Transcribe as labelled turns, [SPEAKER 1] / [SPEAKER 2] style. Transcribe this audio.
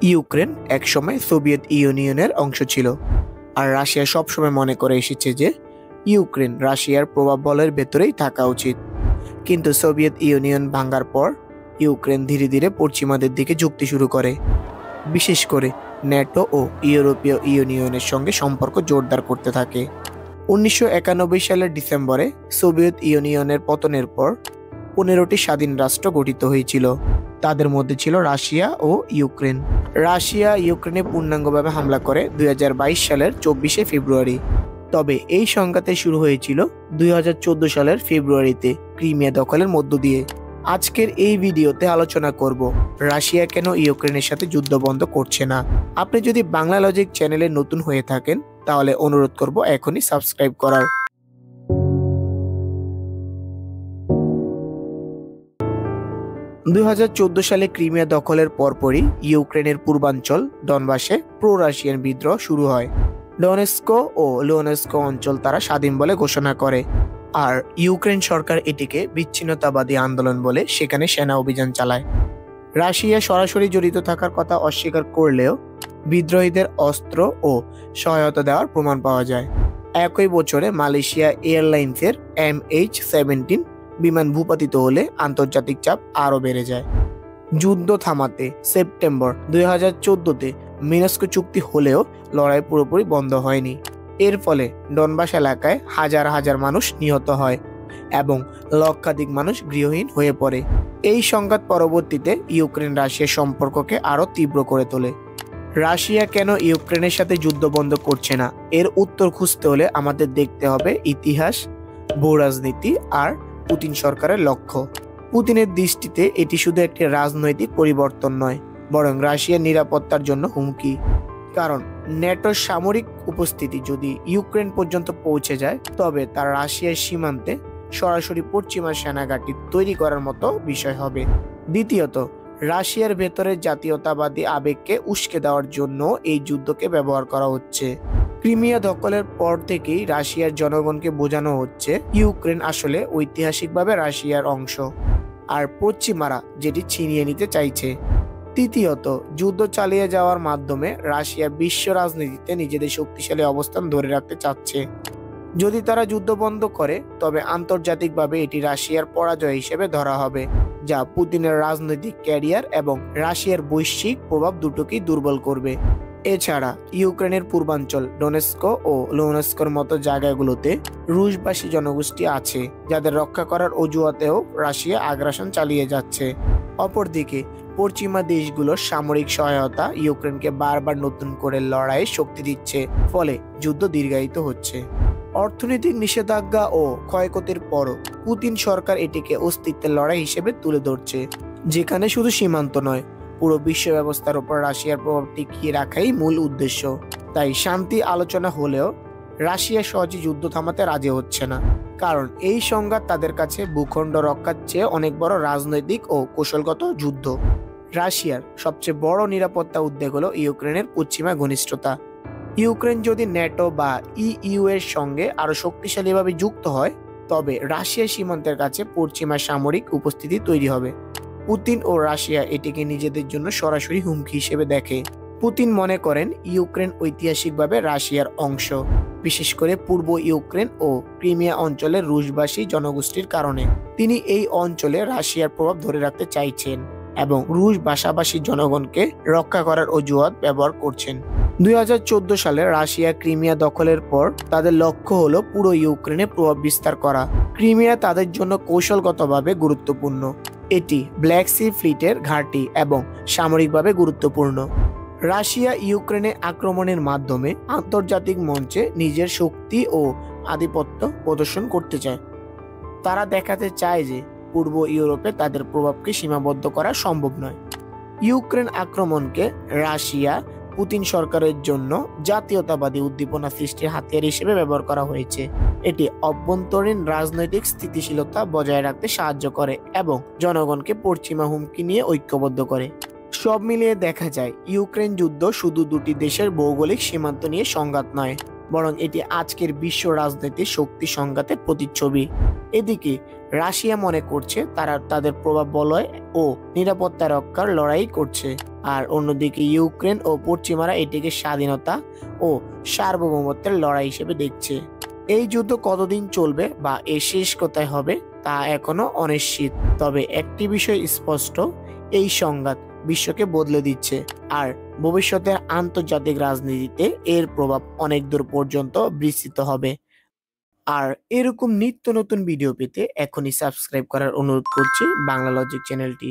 [SPEAKER 1] Ukraine একসময় Soviet ইউনিয়নের অংশ ছিল, আর রাশিয়া সবসময় মনে করে এসেছে যে ইউক্রেন রাশিয়ার প্রভাব বলের ভেতরেই থাকা উচিত। কিন্তু সোভিয়েত ইউনিয়ন ভাঙার পর ইউক্রেন ধীরে ধীরে পশ্চিমাদের দিকে ঝুঁকতে শুরু করে, বিশেষ করে ন্যাটো ও ইউরোপীয় ইউনিয়নের সঙ্গে সম্পর্ক জোরদার করতে থাকে। 1991 সালের ডিসেম্বরে সোভিয়েত ইউনিয়নের পতনের পর 15টি স্বাধীন রাষ্ট্র গঠিত হয়েছিল। তাদের মধ্যে ছিল রাশিয়া ও ইউক্রেন। রাশিয়া ইউক্রেনে পূর্ণাঙ্গভাবে হামলা করে 2022 সালের 24শে ফেব্রুয়ারি। তবে এই সংঘাতে শুরু হয়েছিল 2014 সালের ফেব্রুয়ারিতে ক্রিমিয়া দখলের মধ্য দিয়ে। আজকের এই ভিডিওতে আলোচনা করব রাশিয়া কেন ইউক্রেনের সাথে যুদ্ধ বন্ধ করছে না। আপনি যদি বাংলা লজিক চ্যানেলে নতুন হয়ে থাকেন তাহলে অনুরোধ করব এখনই সাবস্ক্রাইব করার। 2014 সালে ক্রিমিয়া দখলের পরপরই ইউক্রেনের পূর্বাঞ্চল ডনবাসে প্রো রাশিয়ান বিদ্রোহ শুরু হয়। ডনেস্কো ও লুহানস্ক অঞ্চল তারা স্বাধীন বলে ঘোষণা করে, আর ইউক্রেন সরকার এটিকে বিচ্ছিন্নতাবাদী আন্দোলন বলে সেখানে সেনা অভিযান চালায়। রাশিয়া সরাসরি জড়িত থাকার কথা অস্বীকার করলেও বিদ্রোহীদের অস্ত্র ও সহায়তা দেওয়ার প্রমাণ পাওয়া যায়। একই বছরে মালয়েশিয়া এয়ারলাইন্সের MH17 বিমান ভূপাতিত হলে আন্তর্জাতিক চাপ আরও বেড়ে যায়। যুদ্ধ থামাতে সেপ্টেম্বর 2014-তে মিনস্ক চুক্তি হলেও লড়াই পুরোপুরি বন্ধ হয়নি। এর ফলে ডনবাস এলাকায় হাজার হাজার মানুষ নিহত হয় এবং লক্ষাধিক মানুষ গৃহহীন হয়ে পড়ে। এই সংঘাত পরবর্তীতে ইউক্রেন রাশিয়ার সম্পর্ককে আরও তীব্র করে তোলে। রাশিয়া কেন ইউক্রেনের সাথে যুদ্ধ বন্ধ করছে না, এর উত্তর খুঁজতে হলে আমাদের দেখতে হবে ইতিহাস, ভূরাজনীতি আর পুতিন সরকারের লক্ষ্য। পুতিনের দৃষ্টিতে এটি শুধু একটি রাজনৈতিক পরিবর্তন নয়, বরং রাশিয়ার নিরাপত্তার জন্য হুমকি। কারণ ন্যাটোর সামরিক উপস্থিতি যদি ইউক্রেন পর্যন্ত পৌঁছে যায় তবে তা রাশিয়ার সীমান্তে সরাসরি পশ্চিমা সেনাঘাঁটি তৈরি করার মতো বিষয় হবে। দ্বিতীয়ত, রাশিয়ার ভেতরের জাতীয়তাবাদী আবেগকে উস্কে দেওয়ার জন্য এই যুদ্ধকে ব্যবহার করা হচ্ছে। ক্রিমিয়া দখলের পর থেকেই রাশিয়ার জনগণকে বোঝানো হচ্ছে ইউক্রেন আসলে ঐতিহাসিকভাবে রাশিয়ার অংশ, আর পশ্চিমারা যেটি ছিনিয়ে নিতে চাইছে। তৃতীয়ত, যুদ্ধ চালিয়ে যাওয়ার মাধ্যমে রাশিয়া বিশ্ব রাজনীতিতে নিজেদের শক্তিশালী অবস্থান ধরে রাখতে চাচ্ছে। যদি তারা যুদ্ধ বন্ধ করে তবে আন্তর্জাতিকভাবে এটি রাশিয়ার পরাজয় হিসেবে ধরা হবে, যা পুতিনের রাজনৈতিক ক্যারিয়ার এবং রাশিয়ার বৈশ্বিক প্রভাব দুটোকেই দুর্বল করবে। এছাড়া ইউক্রেনের পূর্বাঞ্চল ডনেস্ক ও লুহানস্কর মতো জায়গাগুলোতে রুশভাষী জনগোষ্ঠী আছে, যাদের রক্ষা করার অজুহাতেও রাশিয়া আগ্রাসন চালিয়ে যাচ্ছে। অপরদিকে পশ্চিমা দেশগুলোর সামরিক সহায়তা ইউক্রেনকে বারবার নতুন করে লড়াইয়ে শক্তি দিচ্ছে, ফলে যুদ্ধ দীর্ঘায়িত হচ্ছে। অর্থনৈতিক নিষেধাজ্ঞা ও ক্ষয়ক্ষতির পরও পুতিন সরকার এটিকে অস্তিত্বের লড়াই হিসেবে তুলে ধরছে, যেখানে শুধু সীমান্ত নয়, পুরো বিশ্ব ব্যবস্থার উপর রাশিয়ার প্রভাব টিকিয়ে রাখাই মূল উদ্দেশ্য। তাই শান্তি আলোচনা হলেও রাশিয়া সহজে যুদ্ধ থামাতে রাজি হচ্ছে না, কারণ এই সংঘাত তাদের কাছে ভূখণ্ড রক্ষার চেয়ে অনেক বড় রাজনৈতিক ও কৌশলগত যুদ্ধ। রাশিয়ার সবচেয়ে বড় নিরাপত্তা উদ্বেগ হলো ইউক্রেনের পশ্চিমা ঘনিষ্ঠতা। ইউক্রেন যদি ন্যাটো বা EU এর সঙ্গে আরো শক্তিশালীভাবে যুক্ত হয় তবে রাশিয়ার সীমান্তের কাছে পশ্চিমা সামরিক উপস্থিতি তৈরি হবে। পুতিন ও রাশিয়া এটিকে নিজেদের জন্য সরাসরি হুমকি হিসেবে দেখে। পুতিন মনে করেন ইউক্রেন ঐতিহাসিকভাবে রাশিয়ার অংশ, বিশেষ করে পূর্ব ইউক্রেন ও ক্রিমিয়া অঞ্চলের রুশভাষী জনগোষ্ঠীর কারণে। তিনি এই অঞ্চলে রাশিয়ার প্রভাব ধরে রাখতে চাইছেন এবং রুশ ভাষাভাষী জনগণকে রক্ষা করার অজুহাত ব্যবহার করছেন। 2014 সালে রাশিয়া ক্রিমিয়া দখলের পর তাদের লক্ষ্য হলো পুরো ইউক্রেনে প্রভাব বিস্তার করা। ক্রিমিয়া তাদের জন্য কৌশলগতভাবে গুরুত্বপূর্ণ। এটি ব্ল্যাক সি ফ্লিটের ঘাঁটি এবং সামরিকভাবে গুরুত্বপূর্ণ। রাশিয়া ইউক্রেনে আক্রমণের মাধ্যমে আন্তর্জাতিক মঞ্চে নিজের শক্তি ও আধিপত্য প্রদর্শন করতে চায়। তারা দেখাতে চায় যে পূর্ব ইউরোপে তাদের প্রভাবকে সীমাবদ্ধ করা সম্ভব নয়। ইউক্রেন আক্রমণকে রাশিয়া পুতিন সরকারের জন্য জাতীয়তাবাদী উদ্দীপনা সৃষ্টির হাতিয়ার হিসেবে ব্যবহার করা হয়েছে। এটি অভ্যন্তরীণ রাজনৈতিক স্থিতিশীলতা বজায় রাখতে সাহায্য করে এবং জনগণকে পশ্চিমা হুমকি নিয়ে ঐক্যবদ্ধ করে। সব মিলিয়ে দেখা যায় ইউক্রেন যুদ্ধ শুধু দুটি দেশের ভৌগোলিক সীমান্ত নিয়ে সংঘাত নয়, বরং এটি আজকের বিশ্ব রাজনীতির শক্তি সংঘাতের প্রতিচ্ছবি। এদিকে রাশিয়া মনে করছে তারা তাদের প্রভাব বলয় ও নিরাপত্তা রক্ষার লড়াই করছে, আর অন্যদিকে ইউক্রেন ও পশ্চিমারা এটিকে স্বাধীনতা ও সার্বভৌমত্বের লড়াই হিসেবে দেখছে। এই যুদ্ধ কতদিন চলবে বা এর শেষ কোথায় হবে তা এখনো অনিশ্চিত। তবে একটি বিষয় স্পষ্ট, এই সংঘাত বিশ্বকে বদলে দিচ্ছে, আর ভবিষ্যতের আন্তর্জাতিক রাজনীতিতে এর প্রভাব অনেক দূর পর্যন্ত বিস্তৃত হবে। আর এরকম নিত্য নতুন ভিডিও পেতে এখনই সাবস্ক্রাইব করার অনুরোধ করছি বাংলা লজিক চ্যানেলটি।